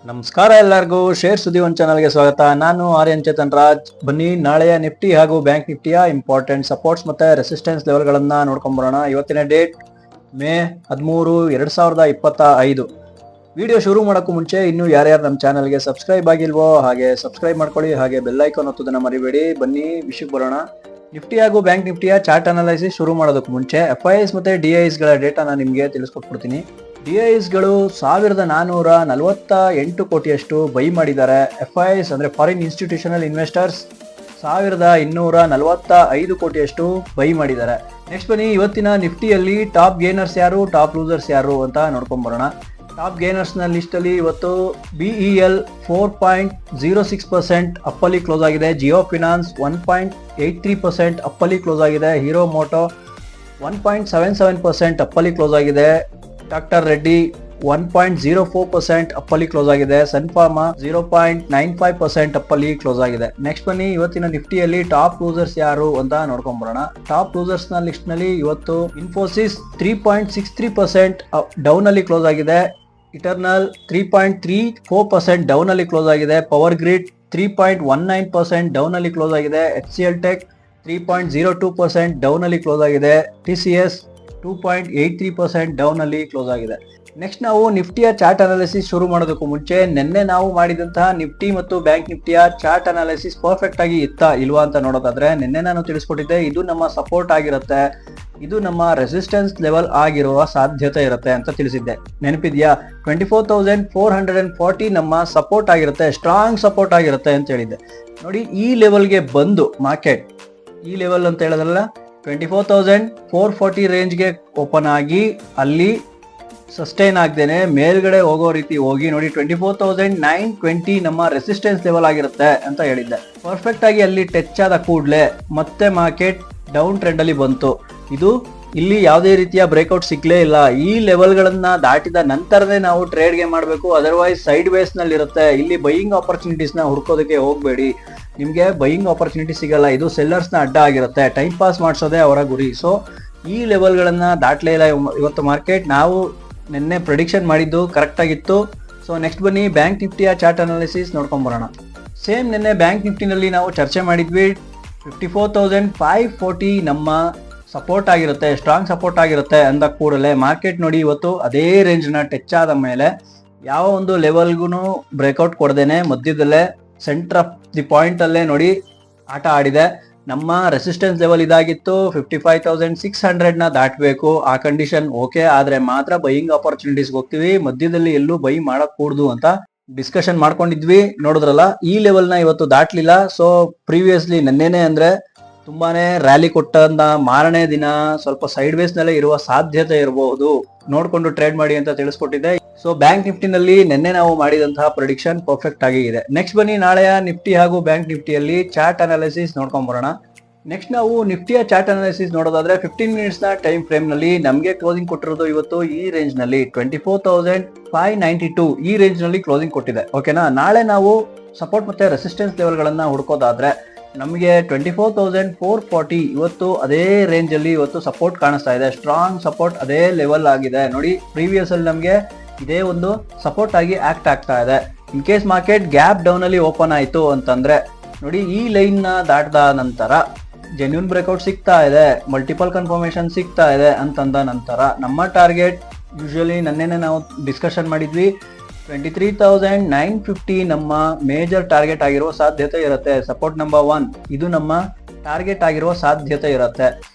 ನಮಸ್ಕಾರ ಎಲ್ಲರಿಗೂ ಶೇರ್ ಸುದ್ದಿ ಒಂದು ಚಾನಲ್ಗೆ ಸ್ವಾಗತ. ನಾನು ಆರ್ಯನ್ ಚೇತನ್ ರಾಜ್. ಬನ್ನಿ ನಾಳೆಯ ನಿಫ್ಟಿ ಹಾಗೂ ಬ್ಯಾಂಕ್ ನಿಫ್ಟಿಯ ಇಂಪಾರ್ಟೆಂಟ್ ಸಪೋರ್ಟ್ಸ್ ಮತ್ತೆ ರೆಸಿಸ್ಟೆನ್ಸ್ ಲೆವೆಲ್ಗಳನ್ನ ನೋಡ್ಕೊಂಡ್ ಬರೋಣ. ಇವತ್ತಿನ ಡೇಟ್ ಮೇ 13, 2025. ವಿಡಿಯೋ ಶುರು ಮಾಡೋಕ್ಕೂ ಮುಂಚೆ ಇನ್ನೂ ಯಾರ್ಯಾರು ನಮ್ಮ ಚಾನಲ್ಗೆ ಸಬ್ಸ್ಕ್ರೈಬ್ ಆಗಿಲ್ವೋ ಹಾಗೆ ಸಬ್ಸ್ಕ್ರೈಬ್ ಮಾಡ್ಕೊಳ್ಳಿ, ಹಾಗೆ ಬೆಲ್ ಐಕಾನ್ ಒತ್ತೋದನ್ನ ಮರಿಬೇಡಿ. ಬನ್ನಿ ವಿಷಯಕ್ಕೆ ಬರೋಣ. ನಿಫ್ಟಿ ಹಾಗೂ ಬ್ಯಾಂಕ್ ನಿಫ್ಟಿಯ ಚಾರ್ಟ್ ಅನಾಲಿಸಿಸ್ ಶುರು ಮಾಡೋದಕ್ಕೆ ಮುಂಚೆ FIIs ಮತ್ತೆ DIIs ಗಳ ಡೇಟಾನ ನಿಮಗೆ ತಿಳಿಸ್ಕೊಟ್ಬಿಡ್ತೀನಿ. DIIs ಗಳು 1448 ಕೋಟಿಯಷ್ಟು ಬೈ ಮಾಡಿದ್ದಾರೆ. FIIs ಅಂದ್ರೆ ಫಾರಿನ್ ಇನ್ಸ್ಟಿಟ್ಯೂಷನಲ್ ಇನ್ವೆಸ್ಟರ್ಸ್ 1245 ಕೋಟಿಯಷ್ಟು ಬೈ ಮಾಡಿದ್ದಾರೆ. ನೆಕ್ಸ್ಟ್ ಬನ್ನಿ ಇವತ್ತಿನ ನಿಫ್ಟಿಯಲ್ಲಿ ಟಾಪ್ ಗೇನರ್ಸ್ ಯಾರು, ಟಾಪ್ ಲೂಸರ್ಸ್ ಯಾರು ಅಂತ ನೋಡ್ಕೊಂಡ್ ಬರೋಣ. ಟಾಪ್ ಗೇನರ್ಸ್ ನ ಲಿಸ್ಟ್ ಅಲ್ಲಿ ಇವತ್ತು BEL 4.06% ಅಪ್ಪಲ್ಲಿ ಕ್ಲೋಸ್ ಆಗಿದೆ. ಜಿಯೋ ಫಿನಾನ್ಸ್ 1.83% ಅಪ್ಪಲ್ಲಿ ಕ್ಲೋಸ್ ಆಗಿದೆ. ಹೀರೋ ಮೋಟೋ 1.77% ಅಪ್ಪಲ್ಲಿ ಕ್ಲೋಸ್ ಆಗಿದೆ. ಡಾಕ್ಟರ್ ರೆಡ್ಡಿ 1.04% ಅಪ್ಪಲ್ಲಿ ಕ್ಲೋಸ್ ಆಗಿದೆ. ಸನ್ಫಾರ್ಮಾ 0.95% ಅಪ್ಪಲ್ಲಿ ಕ್ಲೋಸ್ ಆಗಿದೆ. ನೆಕ್ಸ್ಟ್ ಬನ್ನಿ ಇವತ್ತಿನ ನಿಫ್ಟಿಯಲ್ಲಿ ಟಾಪ್ ಲೂಸರ್ಸ್ ಯಾರು ಅಂತ ನೋಡ್ಕೊಂಡ್ ಬರೋಣ. ಟಾಪ್ ಲೂಸರ್ಸ್ ನ ಲಿಸ್ಟ್ ನಲ್ಲಿ ಇವತ್ತು ಇನ್ಫೋಸಿಸ್ 3.63% ಡೌನ್ ಅಲ್ಲಿ ಕ್ಲೋಸ್ ಆಗಿದೆ. ಇಟರ್ನಲ್ 3.34% ಡೌನ್ ಅಲ್ಲಿ ಕ್ಲೋಸ್ ಆಗಿದೆ. ಪವರ್ ಗ್ರಿಡ್ 3.19% ಡೌನ್ ಅಲ್ಲಿ ಕ್ಲೋಸ್ ಆಗಿದೆ. HCL ಟೆಕ್ 3.02% ಡೌನ್ ಅಲ್ಲಿ ಕ್ಲೋಸ್ ಆಗಿದೆ. TCS 2.83% ಡೌನ್ ಅಲ್ಲಿ ಕ್ಲೋಸ್ ಆಗಿದೆ. ನೆಕ್ಸ್ಟ್ ನಾವು ನಿಫ್ಟಿಯ ಚಾರ್ಟ್ ಅನಾಲಿಸಿಸ್ ಶುರು ಮಾಡೋದಕ್ಕೂ ಮುಂಚೆ ನಿನ್ನೆ ನಾವು ಮಾಡಿದಂತಹ ನಿಫ್ಟಿ ಮತ್ತು ಬ್ಯಾಂಕ್ ನಿಫ್ಟಿಯ ಚಾರ್ಟ್ ಅನಾಲಿಸಿಸ್ ಪರ್ಫೆಕ್ಟ್ ಆಗಿ ಇತ್ತಾ ಇಲ್ವಾ ಅಂತ ನೋಡೋದಾದ್ರೆ ನಿನ್ನೆ ನಾನು ತಿಳಿಸ್ಕೊಟ್ಟಿದ್ದೆ, ಇದು ನಮ್ಮ ಸಪೋರ್ಟ್ ಆಗಿರುತ್ತೆ, ಇದು ನಮ್ಮ ರೆಸಿಸ್ಟೆನ್ಸ್ ಲೆವೆಲ್ ಆಗಿರುವ ಸಾಧ್ಯತೆ ಇರುತ್ತೆ ಅಂತ ತಿಳಿಸಿದ್ದೆ. ನೆನಪಿದ್ಯಾ? 24,440 ನಮ್ಮ ಸಪೋರ್ಟ್ ಆಗಿರುತ್ತೆ, ಸ್ಟ್ರಾಂಗ್ ಸಪೋರ್ಟ್ ಆಗಿರುತ್ತೆ ಅಂತ ಹೇಳಿದ್ದೆ. ನೋಡಿ ಈ ಲೆವೆಲ್ಗೆ ಬಂದು ಮಾರ್ಕೆಟ್ ಈ ಲೆವೆಲ್ ಅಂತ ಹೇಳೋದಲ್ಲ 24,440 ರೇಂಜ್ಗೆ ಓಪನ್ ಆಗಿ ಅಲ್ಲಿ ಸಸ್ಟೈನ್ ಆಗ್ದೇನೆ ಮೇಲ್ಗಡೆ ಹೋಗೋ ರೀತಿ ಹೋಗಿ ನೋಡಿ 24,920 ನಮ್ಮ ರೆಸಿಸ್ಟೆನ್ಸ್ ಲೆವೆಲ್ ಆಗಿರುತ್ತೆ ಅಂತ ಹೇಳಿದ್ದೆ. ಪರ್ಫೆಕ್ಟ್ ಆಗಿ ಅಲ್ಲಿ ಟಚ್ ಆದ ಕೂಡಲೇ ಮತ್ತೆ ಮಾರ್ಕೆಟ್ ಡೌನ್ ಟ್ರೆಂಡ್ ಅಲ್ಲಿ ಬಂತು. ಇದು ಇಲ್ಲಿ ಯಾವುದೇ ರೀತಿಯ ಬ್ರೇಕ್ಔಟ್ ಸಿಗ್ಲೇ ಇಲ್ಲ. ಈ ಲೆವೆಲ್ಗಳನ್ನ ದಾಟಿದ ನಂತರನೇ ನಾವು ಟ್ರೇಡ್ಗೆ ಮಾಡಬೇಕು, ಅದರ್ವೈಸ್ ಸೈಡ್ ವೇಸ್ ನಲ್ಲಿ ಇರುತ್ತೆ. ಇಲ್ಲಿ ಬೈಯಿಂಗ್ ಆಪರ್ಚುನಿಟೀಸ್ ನ ಹುಡ್ಕೋದಕ್ಕೆ ಹೋಗ್ಬೇಡಿ, ನಿಮ್ಗೆ ಬೈಯಿಂಗ್ ಆಪರ್ಚುನಿಟಿ ಸಿಗಲ್ಲ. ಇದು ಸೆಲ್ಲರ್ಸ್ ನ ಅಡ್ಡ ಆಗಿರುತ್ತೆ, ಟೈಮ್ ಪಾಸ್ ಮಾಡಿಸೋದೇ ಅವರ ಗುರಿ. ಸೊ ಈ ಲೆವೆಲ್ಗಳನ್ನ ದಾಟ್ಲೇ ಇಲ್ಲ ಇವತ್ತು ಮಾರ್ಕೆಟ್. ನಾವು ನಿನ್ನೆ ಪ್ರೆಡಿಕ್ಷನ್ ಮಾಡಿದ್ದು ಕರೆಕ್ಟ್ ಆಗಿತ್ತು. ಸೊ ನೆಕ್ಸ್ಟ್ ಬನ್ನಿ ಬ್ಯಾಂಕ್ ನಿಫ್ಟಿಯ ಚಾರ್ಟ್ ಅನಾಲಿಸಿಸ್ ನೋಡ್ಕೊಂಡ್ ಬರೋಣ. ಸೇಮ್ ನಿನ್ನೆ ಬ್ಯಾಂಕ್ ನಿಫ್ಟಿನಲ್ಲಿ ನಾವು ಚರ್ಚೆ ಮಾಡಿದ್ವಿ 54,540 ನಮ್ಮ ಸಪೋರ್ಟ್ ಆಗಿರುತ್ತೆ, ಸ್ಟ್ರಾಂಗ್ ಸಪೋರ್ಟ್ ಆಗಿರುತ್ತೆ ಅಂದ ಕೂಡಲೇ ಮಾರ್ಕೆಟ್ ನೋಡಿ ಇವತ್ತು ಅದೇ ರೇಂಜ್ ನ ಟಚ್ ಆದ ಮೇಲೆ ಯಾವ ಒಂದು ಲೆವೆಲ್ಗೂ ಬ್ರೇಕ್ಔಟ್ ಕೊಡದೇನೆ ಮಧ್ಯದಲ್ಲೇ ಸೆಂಟರ್ ಆಫ್ ದಿ ಪಾಯಿಂಟ್ ಅಲ್ಲೇ ನೋಡಿ ಆಟ ಆಡಿದೆ. ನಮ್ಮ ರೆಸಿಸ್ಟೆನ್ಸ್ ಲೆವೆಲ್ ಇದಾಗಿತ್ತು 55,600 ನ ದಾಟಬೇಕು. ಆ ಕಂಡೀಷನ್ ಓಕೆ ಆದ್ರೆ ಮಾತ್ರ ಬೈಯಿಂಗ್ ಆಪರ್ಚುನಿಟೀಸ್ ಹೋಗ್ತೀವಿ, ಮಧ್ಯದಲ್ಲಿ ಎಲ್ಲೂ ಬೈ ಮಾಡಕ್ ಕೂಡ್ದು ಅಂತ ಡಿಸ್ಕಷನ್ ಮಾಡ್ಕೊಂಡಿದ್ವಿ. ನೋಡಿದ್ರಲ್ಲ ಈ ಲೆವೆಲ್ ನ ಇವತ್ತು ದಾಟ್ಲಿಲ್ಲ. ಸೊ ಪ್ರೀವಿಯಸ್ಲಿ ನೆನ್ನೆನೆ ಅಂದ್ರೆ ತುಂಬಾನೇ ರ್ಯಾಲಿ ಕೊಟ್ಟಂತ ಮಾರನೇ ದಿನ ಸ್ವಲ್ಪ ಸೈಡ್ ವೇಸ್ ನಲ್ಲೇ ಇರುವ ಸಾಧ್ಯತೆ ಇರಬಹುದು, ನೋಡ್ಕೊಂಡು ಟ್ರೇಡ್ ಮಾಡಿ ಅಂತ ತಿಳಿಸ್ಕೊಟ್ಟಿದ್ದೆ. ಸೊ ಬ್ಯಾಂಕ್ ನಿಫ್ಟಿನಲ್ಲಿ ನಿನ್ನೆ ನಾವು ಮಾಡಿದಂತಹ ಪ್ರೆಡಿಕ್ಷನ್ ಪರ್ಫೆಕ್ಟ್ ಆಗಿ ಇದೆ. ನೆಕ್ಸ್ಟ್ ಬನ್ನಿ ನಾಳೆಯ ನಿಫ್ಟಿ ಹಾಗೂ ಬ್ಯಾಂಕ್ ನಿಫ್ಟಿಯಲ್ಲಿ ಚಾರ್ಟ್ ಅನಾಲಿಸಿಸ್ ನೋಡ್ಕೊಂಡ್ ಬರೋಣ. ನೆಕ್ಸ್ಟ್ ನಾವು ನಿಫ್ಟಿಯ ಚಾರ್ಟ್ ಅನಾಲಿಸಿಸ್ ನೋಡೋದಾದ್ರೆ 15 ಮಿನಿಟ್ಸ್ ನ ಟೈಮ್ ಫ್ರೇಮ್ ನಲ್ಲಿ ನಮಗೆ ಕ್ಲೋಸಿಂಗ್ ಕೊಟ್ಟಿರೋದು ಇವತ್ತು ಈ ರೇಂಜ್ ನಲ್ಲಿ 24,592 ಈ ರೇಂಜ್ ನಲ್ಲಿ ಕ್ಲೋಸಿಂಗ್ ಕೊಟ್ಟಿದೆ. ಓಕೆನಾ? ನಾಳೆ ನಾವು ಸಪೋರ್ಟ್ ಮತ್ತೆ ರೆಸಿಸ್ಟೆನ್ಸ್ ಲೆವೆಲ್ ಗಳನ್ನ ಹುಡ್ಕೋದಾದ್ರೆ ನಮಗೆ 24,440 ಇವತ್ತು ಅದೇ ರೇಂಜ್ ಅಲ್ಲಿ ಇವತ್ತು ಸಪೋರ್ಟ್ ಕಾಣಿಸ್ತಾ ಇದೆ. ಸ್ಟ್ರಾಂಗ್ ಸಪೋರ್ಟ್ ಅದೇ ಲೆವೆಲ್ ಆಗಿದೆ ನೋಡಿ. ಪ್ರೀವಿಯಸ್ ಅಲ್ಲಿ ನಮಗೆ ಇದೇ ಒಂದು ಸಪೋರ್ಟ್ ಆಗಿ ಆಕ್ಟ್ ಆಗ್ತಾ ಇದೆ. In case market gap down ಅಲ್ಲಿ ಓಪನ್ ಆಯ್ತು ಅಂತಂದ್ರೆ ನೋಡಿ ಈ ಲೈನ್ ನ ದಾಟದ ನಂತರ ಜೆನ್ಯೂನ್ ಬ್ರೇಕ್ಔಟ್ ಸಿಗ್ತಾ ಇದೆ, ಮಲ್ಟಿಪಲ್ ಕನ್ಫರ್ಮೇಶನ್ ಸಿಗ್ತಾ ಇದೆ ಅಂತಂದ ನಂತರ ನಮ್ಮ ಟಾರ್ಗೆಟ್ ಯೂಶಲಿ ನನ್ನೆನೆ ನಾವು ಡಿಸ್ಕಷನ್ ಮಾಡಿದ್ವಿ 23,950 ನಮ್ಮ ಮೇಜರ್ ಟಾರ್ಗೆಟ್ ಆಗಿರುವ ಸಾಧ್ಯತೆ ಇರುತ್ತೆ. ಸಪೋರ್ಟ್ ನಂಬರ್ 1 ಇದು ನಮ್ಮ ಟಾರ್ಗೆಟ್ ಆಗಿರುವ ಸಾಧ್ಯತೆ ಇರುತ್ತೆ.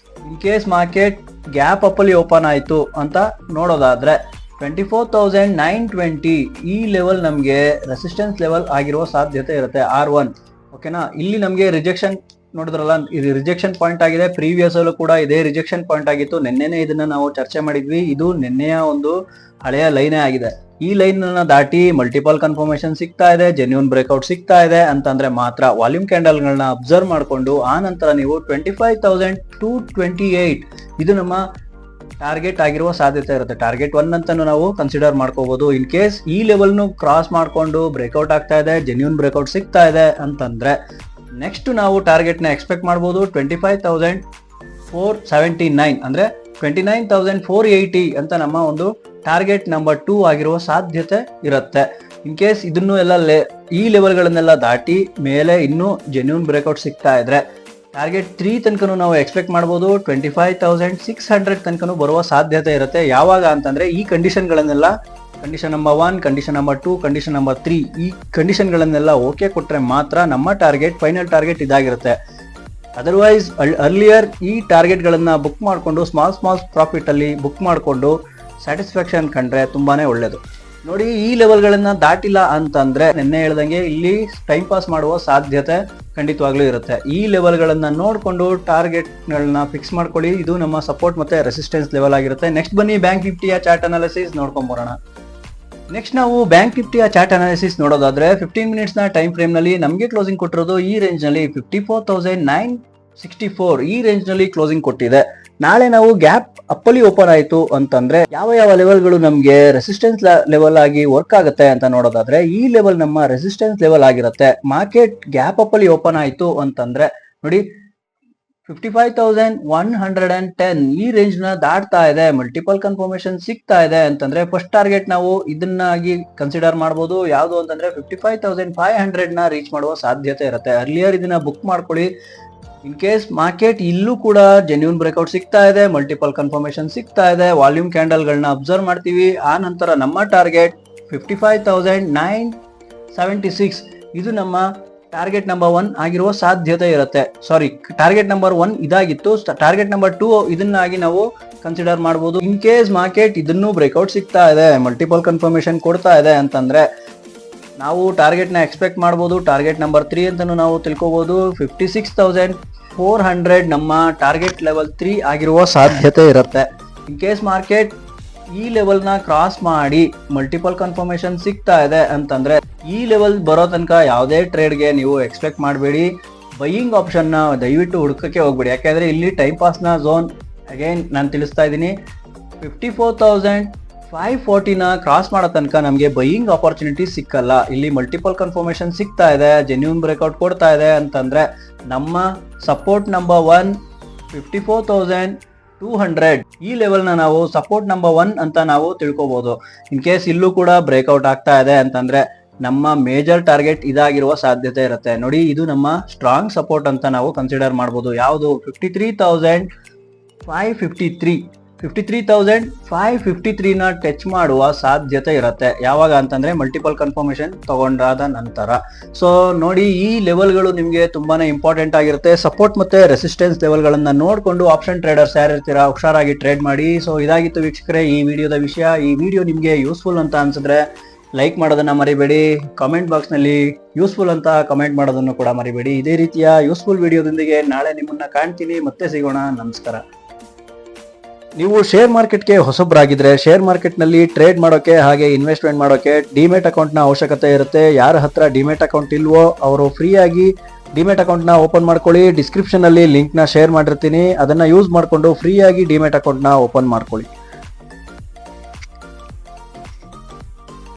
In case market gap up ಅಲ್ಲಿ ಓಪನ್ ಆಯ್ತು ಅಂತ ನೋಡೋದಾದ್ರೆ 24,920 ಈ ಲೆವೆಲ್ ನಮಗೆ ರೆಸಿಸ್ಟೆನ್ಸ್ ಲೆವೆಲ್ ಆಗಿರುವ ಸಾಧ್ಯತೆ ಇರುತ್ತೆ R1. ಓಕೆನಾ? ಇಲ್ಲಿ ನಮಗೆ ರಿಜೆಕ್ಷನ್ ನೋಡಿದ್ರಲ್ಲ, ಇದು ರಿಜೆಕ್ಷನ್ ಪಾಯಿಂಟ್ ಆಗಿದೆ. ಪ್ರೀವಿಯಸ್ ಅಲ್ಲೂ ಕೂಡ ಇದೇ ರಿಜೆಕ್ಷನ್ ಪಾಯಿಂಟ್ ಆಗಿತ್ತು. ನಿನ್ನೆನೆ ಇದನ್ನ ನಾವು ಚರ್ಚೆ ಮಾಡಿದ್ವಿ. ಇದು ನಿನ್ನೆಯ ಒಂದು ಹಳೆಯ ಲೈನೇ ಆಗಿದೆ. ಈ ಲೈನ್ ಅನ್ನ ದಾಟಿ ಮಲ್ಟಿಪಲ್ ಕನ್ಫರ್ಮೇಶನ್ ಸಿಗ್ತಾ ಇದೆ, ಜೆನ್ಯೂನ್ ಬ್ರೇಕ್ಔಟ್ ಸಿಗ್ತಾ ಇದೆ ಅಂತಂದ್ರೆ ಮಾತ್ರ ವಾಲ್ಯೂಮ್ ಕ್ಯಾಂಡಲ್ ಗಳನ್ನ ಅಬ್ಸರ್ವ್ ಮಾಡಿಕೊಂಡು ಆ ನಂತರ ನೀವು 25,228 ಇದು ನಮ್ಮ ಟಾರ್ಗೆಟ್ ಆಗಿರುವ ಸಾಧ್ಯತೆ ಇರುತ್ತೆ. ಟಾರ್ಗೆಟ್ 1 ಅಂತಾನು ನಾವು ಕನ್ಸಿಡರ್ ಮಾಡ್ಕೋಬಹುದು. ಇನ್ ಕೇಸ್ ಈ ಲೆವೆಲ್ ನು ಕ್ರಾಸ್ ಮಾಡ್ಕೊಂಡು ಬ್ರೇಕ್ಔಟ್ ಆಗ್ತಾ ಇದೆ, ಜೆನ್ಯೂನ್ ಬ್ರೇಕ್ಔಟ್ ಸಿಗ್ತಾ ಇದೆ ಅಂತಂದ್ರೆ ನೆಕ್ಸ್ಟ್ ನಾವು ಟಾರ್ಗೆಟ್ ನ ಎಕ್ಸ್ಪೆಕ್ಟ್ ಮಾಡಬಹುದು 25,479 ಅಂದ್ರೆ 29,480 ಅಂತ ನಮ್ಮ ಒಂದು ಟಾರ್ಗೆಟ್ ನಂಬರ್ 2 ಆಗಿರುವ ಸಾಧ್ಯತೆ ಇರುತ್ತೆ. ಇನ್ ಕೇಸ್ ಇದನ್ನು ಎಲ್ಲ ಈ ಲೆವೆಲ್ಗಳನ್ನೆಲ್ಲ ದಾಟಿ ಮೇಲೆ ಇನ್ನೂ ಜೆನ್ಯೂನ್ ಬ್ರೇಕ್ಔಟ್ ಸಿಗ್ತಾ ಇದ್ರೆ ಟಾರ್ಗೆಟ್ 3 ತನಕನೂ ನಾವು ಎಕ್ಸ್ಪೆಕ್ಟ್ ಮಾಡ್ಬೋದು. 25,600 ತನಕನೂ ಬರುವ ಸಾಧ್ಯತೆ ಇರುತ್ತೆ. ಯಾವಾಗ ಅಂತಂದ್ರೆ ಈ ಕಂಡೀಷನ್ಗಳನ್ನೆಲ್ಲ condition number 1, condition number 2, condition number 3 ಈ ಕಂಡೀಷನ್ಗಳನ್ನೆಲ್ಲ ಓಕೆ ಕೊಟ್ರೆ ಮಾತ್ರ ನಮ್ಮ ಟಾರ್ಗೆಟ್ ಫೈನಲ್ ಟಾರ್ಗೆಟ್ ಇದಾಗಿರುತ್ತೆ. ಅದರ್ವೈಸ್ ಅರ್ಲಿಯರ್ ಈ ಟಾರ್ಗೆಟ್ಗಳನ್ನ ಬುಕ್ ಮಾಡಿಕೊಂಡು ಸ್ಮಾಲ್ ಪ್ರಾಫಿಟ್ ಅಲ್ಲಿ ಬುಕ್ ಮಾಡಿಕೊಂಡು ಸ್ಯಾಟಿಸ್ಫ್ಯಾಕ್ಷನ್ ಕಂಡ್ರೆ ತುಂಬಾನೇ ಒಳ್ಳೇದು. ನೋಡಿ, ಈ ಲೆವೆಲ್ಗಳನ್ನ ದಾಟಿಲ್ಲ ಅಂತಂದ್ರೆ ನಿನ್ನೆ ಹೇಳ್ದಂಗೆ ಇಲ್ಲಿ ಟೈಮ್ ಪಾಸ್ ಮಾಡುವ ಸಾಧ್ಯತೆ ಖಂಡಿತವಾಗ್ಲೂ ಇರುತ್ತೆ. ಈ ಲೆವೆಲ್ಗಳನ್ನ ನೋಡ್ಕೊಂಡು ಟಾರ್ಗೆಟ್ಗಳನ್ನ ಫಿಕ್ಸ್ ಮಾಡ್ಕೊಳ್ಳಿ. ಇದು ನಮ್ಮ ಸಪೋರ್ಟ್ ಮತ್ತೆ ರೆಸಿಸ್ಟೆನ್ಸ್ ಲೆವೆಲ್ ಆಗಿರುತ್ತೆ. ನೆಕ್ಸ್ಟ್ ಬನ್ನಿ ಬ್ಯಾಂಕ್ ನಿಫ್ಟಿಯ ಚಾರ್ಟ್ ಅನಾಲಿಸಿಸ್ ನೋಡ್ಕೊಂಡ್ ಬರೋಣ. ನೆಕ್ಸ್ಟ್ ನಾವು ಬ್ಯಾಂಕ್ ನಿಫ್ಟಿಯ ಚಾರ್ಟ್ ಅನಾಲಿಸಿಸ್ ನೋಡೋದಾದ್ರೆ 15 ಮಿನಿಟ್ಸ್ ನ ಟೈಮ್ ಫ್ರೇಮ್ ನಲ್ಲಿ ನಮಗೆ ಕ್ಲೋಸಿಂಗ್ ಕೊಟ್ಟಿರೋದು ಈ ರೇಂಜ್ ನಲ್ಲಿ 54,964 ಈ ರೇಂಜ್ ನಲ್ಲಿ ಕ್ಲೋಸಿಂಗ್ ಕೊಟ್ಟಿದೆ. ನಾಳೆ ನಾವು ಗ್ಯಾಪ್ ಅಪ್ಪಲ್ಲಿ ಓಪನ್ ಆಯ್ತು ಅಂತಂದ್ರೆ ಯಾವ ಲೆವೆಲ್ಗಳು ನಮ್ಗೆ ರೆಸಿಸ್ಟೆನ್ಸ್ ಲೆವೆಲ್ ಆಗಿ ವರ್ಕ್ ಆಗುತ್ತೆ ಅಂತ ನೋಡೋದಾದ್ರೆ ಈ ಲೆವೆಲ್ ನಮ್ಮ ರೆಸಿಸ್ಟೆನ್ಸ್ ಲೆವೆಲ್ ಆಗಿರುತ್ತೆ. ಮಾರ್ಕೆಟ್ ಗ್ಯಾಪ್ ಅಪ್ಪಲ್ಲಿ ಓಪನ್ ಆಯ್ತು ಅಂತಂದ್ರೆ ನೋಡಿ 55,110 ಈ ರೇಂಜ್ ನ ದಾಟ್ತಾ ಇದೆ, ಮಲ್ಟಿಪಲ್ ಕನ್ಫರ್ಮೇಶನ್ ಸಿಗ್ತಾ ಇದೆ ಅಂತಂದ್ರೆ ಫಸ್ಟ್ ಟಾರ್ಗೆಟ್ ನಾವು ಇದನ್ನಾಗಿ ಕನ್ಸಿಡರ್ ಮಾಡಬಹುದು. ಯಾವುದು ಅಂತಂದ್ರೆ 55,500 ನ ರೀಚ್ ಮಾಡುವ ಸಾಧ್ಯತೆ ಇರುತ್ತೆ. ಅರ್ಲಿಯರ್ ಇದನ್ನ ಬುಕ್ ಮಾಡ್ಕೊಳ್ಳಿ. ಇನ್ ಕೇಸ್ ಮಾರ್ಕೆಟ್ ಇಲ್ಲೂ ಕೂಡ ಜೆನ್ಯೂನ್ ಬ್ರೇಕ್ಔಟ್ ಸಿಗ್ತಾ ಇದೆ, ಮಲ್ಟಿಪಲ್ ಕನ್ಫರ್ಮೇಶನ್ ಸಿಗ್ತಾ ಇದೆ, ವಾಲ್ಯೂಮ್ ಕ್ಯಾಂಡಲ್ ಗಳನ್ನ ಅಬ್ಸರ್ವ್ ಮಾಡ್ತೀವಿ. ಆ ನಂತರ ನಮ್ಮ ಟಾರ್ಗೆಟ್ 55,976 ಇದು ನಮ್ಮ ಟಾರ್ಗೆಟ್ ನಂಬರ್ 1 ಆಗಿರುವ ಸಾಧ್ಯತೆ ಇರುತ್ತೆ. ಸಾರಿ, ಟಾರ್ಗೆಟ್ ನಂಬರ್ 1 ಇದಾಗಿತ್ತು. ಟಾರ್ಗೆಟ್ ನಂಬರ್ 2 ಇದನ್ನಾಗಿ ನಾವು ಕನ್ಸಿಡರ್ ಮಾಡಬಹುದು. ಇನ್ ಕೇಸ್ ಮಾರ್ಕೆಟ್ ಇದನ್ನು ಬ್ರೇಕ್ಔಟ್ ಸಿಗ್ತಾ ಇದೆ, ಮಲ್ಟಿಪಲ್ ಕನ್ಫರ್ಮೇಶನ್ ಕೊಡ್ತಾ ಇದೆ ಅಂತಂದ್ರೆ ನಾವು ಟಾರ್ಗೆಟ್ ನ ಎಕ್ಸ್ಪೆಕ್ಟ್ ಮಾಡಬಹುದು. ಟಾರ್ಗೆಟ್ ನಂಬರ್ 3 ಅಂತಾನು ನಾವು ತಿಳ್ಕೋಬಹುದು. 56,400 ನಮ್ಮ ಟಾರ್ಗೆಟ್ ಲೆವೆಲ್ 3 ಆಗಿರುವ ಸಾಧ್ಯತೆ ಇರುತ್ತೆ. ಇನ್ ಕೇಸ್ ಮಾರ್ಕೆಟ್ ಈ ಲೆವೆಲ್ ನ ಕ್ರಾಸ್ ಮಾಡಿ ಮಲ್ಟಿಪಲ್ ಕನ್ಫರ್ಮೇಶನ್ ಸಿಗ್ತಾ ಇದೆ ಅಂತಂದ್ರೆ ಈ ಲೆವೆಲ್ ಬರೋ ತನಕ ಯಾವುದೇ ಟ್ರೇಡ್ಗೆ ನೀವು ಎಕ್ಸ್ಪೆಕ್ಟ್ ಮಾಡಬೇಡಿ. ಬೈಯಿಂಗ್ ಆಪ್ಷನ್ ನ ದಯವಿಟ್ಟು ಹುಡುಕಕ್ಕೆ ಹೋಗ್ಬೇಡಿ. ಯಾಕಂದ್ರೆ ಇಲ್ಲಿ ಟೈಮ್ ಪಾಸ್ ನ ಝೋನ್ ಅಗೈನ್ ನಾನು ತಿಳಿಸ್ತಾ ಇದ್ದೀನಿ. 54,540 ನ ಕ್ರಾಸ್ ಮಾಡೋ ತನಕ ನಮಗೆ ಬೈಯಿಂಗ್ ಆಪರ್ಚುನಿಟಿ ಸಿಕ್ಕಲ್ಲ. ಇಲ್ಲಿ ಮಲ್ಟಿಪಲ್ ಕನ್ಫರ್ಮೇಶನ್ ಸಿಗ್ತಾ ಇದೆ, ಜೆನ್ಯೂನ್ ಬ್ರೇಕ್ಔಟ್ ಕೊಡ್ತಾ ಇದೆ ಅಂತಂದ್ರೆ ನಮ್ಮ ಸಪೋರ್ಟ್ ನಂಬರ್ 1 54,200 ಈ ಲೆವೆಲ್ ನ ನಾವು ಸಪೋರ್ಟ್ ನಂಬರ್ 1 ಅಂತ ನಾವು ತಿಳ್ಕೊಬಹುದು. ಇನ್ ಕೇಸ್ ಇಲ್ಲೂ ಕೂಡ ಬ್ರೇಕ್ಔಟ್ ಆಗ್ತಾ ಇದೆ ಅಂತಂದ್ರೆ ನಮ್ಮ ಮೇಜರ್ ಟಾರ್ಗೆಟ್ ಇದಾಗಿರುವ ಸಾಧ್ಯತೆ ಇರುತ್ತೆ. ನೋಡಿ, ಇದು ನಮ್ಮ ಸ್ಟ್ರಾಂಗ್ ಸಪೋರ್ಟ್ ಅಂತ ನಾವು ಕನ್ಸಿಡರ್ ಮಾಡಬಹುದು. ಯಾವುದು 53,553 ನ ಟಚ್ ಮಾಡುವ ಸಾಧ್ಯತೆ ಇರುತ್ತೆ. ಯಾವಾಗ ಅಂತಂದ್ರೆ ಮಲ್ಟಿಪಲ್ ಕನ್ಫರ್ಮೇಶನ್ ತಗೊಂಡಾದ ನಂತರ. ಸೊ ನೋಡಿ, ಈ ಲೆವೆಲ್ಗಳು ನಿಮ್ಗೆ ತುಂಬಾನೇ ಇಂಪಾರ್ಟೆಂಟ್ ಆಗಿರುತ್ತೆ. ಸಪೋರ್ಟ್ ಮತ್ತೆ ರೆಸಿಸ್ಟೆನ್ಸ್ ಲೆವೆಲ್ ಗಳನ್ನ ನೋಡ್ಕೊಂಡು ಆಪ್ಷನ್ ಟ್ರೇಡರ್ಸ್ ಯಾರಿರ್ತೀರಾ ಹುಷಾರಾಗಿ ಟ್ರೇಡ್ ಮಾಡಿ. ಸೊ ಇದಾಗಿತ್ತು ವೀಕ್ಷಕರೇ ಈ ವಿಡಿಯೋದ ವಿಷಯ. ಈ ವಿಡಿಯೋ ನಿಮ್ಗೆ ಯೂಸ್ಫುಲ್ ಅಂತ ಅನ್ಸಿದ್ರೆ ಲೈಕ್ ಮಾಡೋದನ್ನ ಮರಿಬೇಡಿ. ಕಾಮೆಂಟ್ ಬಾಕ್ಸ್ ನಲ್ಲಿ ಯೂಸ್ಫುಲ್ ಅಂತ ಕಮೆಂಟ್ ಮಾಡೋದನ್ನು ಕೂಡ ಮರಿಬೇಡಿ. ಇದೇ ರೀತಿಯ ಯೂಸ್ಫುಲ್ ವಿಡಿಯೋದೊಂದಿಗೆ ನಾಳೆ ನಿಮ್ಮನ್ನ ಕಾಣ್ತೀನಿ. ಮತ್ತೆ ಸಿಗೋಣ. ನಮಸ್ಕಾರ. ನೀವು ಶೇರ್ ಮಾರ್ಕೆಟ್ಗೆ ಹೊಸಬ್ರಾಗಿದ್ರೆ ಶೇರ್ ಮಾರ್ಕೆಟ್ ನಲ್ಲಿ ಟ್ರೇಡ್ ಮಾಡೋಕೆ ಹಾಗೆ ಇನ್ವೆಸ್ಟ್ಮೆಂಟ್ ಮಾಡೋಕೆ ಡಿಮೆಟ್ ಅಕೌಂಟ್ ನ ಅವಶ್ಯಕತೆ ಇರುತ್ತೆ. ಯಾರ ಹತ್ರ ಡಿಮೆಟ್ ಅಕೌಂಟ್ ಇಲ್ವೋ ಅವರು ಫ್ರೀ ಆಗಿ ಡಿಮೆಟ್ ಅಕೌಂಟ್ ನ ಓಪನ್ ಮಾಡ್ಕೊಳ್ಳಿ. ಡಿಸ್ಕ್ರಿಪ್ಷನ್ ಅಲ್ಲಿ ಲಿಂಕ್ ನ ಶೇರ್ ಮಾಡಿರ್ತೀನಿ, ಅದನ್ನ ಯೂಸ್ ಮಾಡ್ಕೊಂಡು ಫ್ರೀ ಆಗಿ ಡಿಮೆಟ್ ಅಕೌಂಟ್ ನ ಓಪನ್ ಮಾಡ್ಕೊಳ್ಳಿ.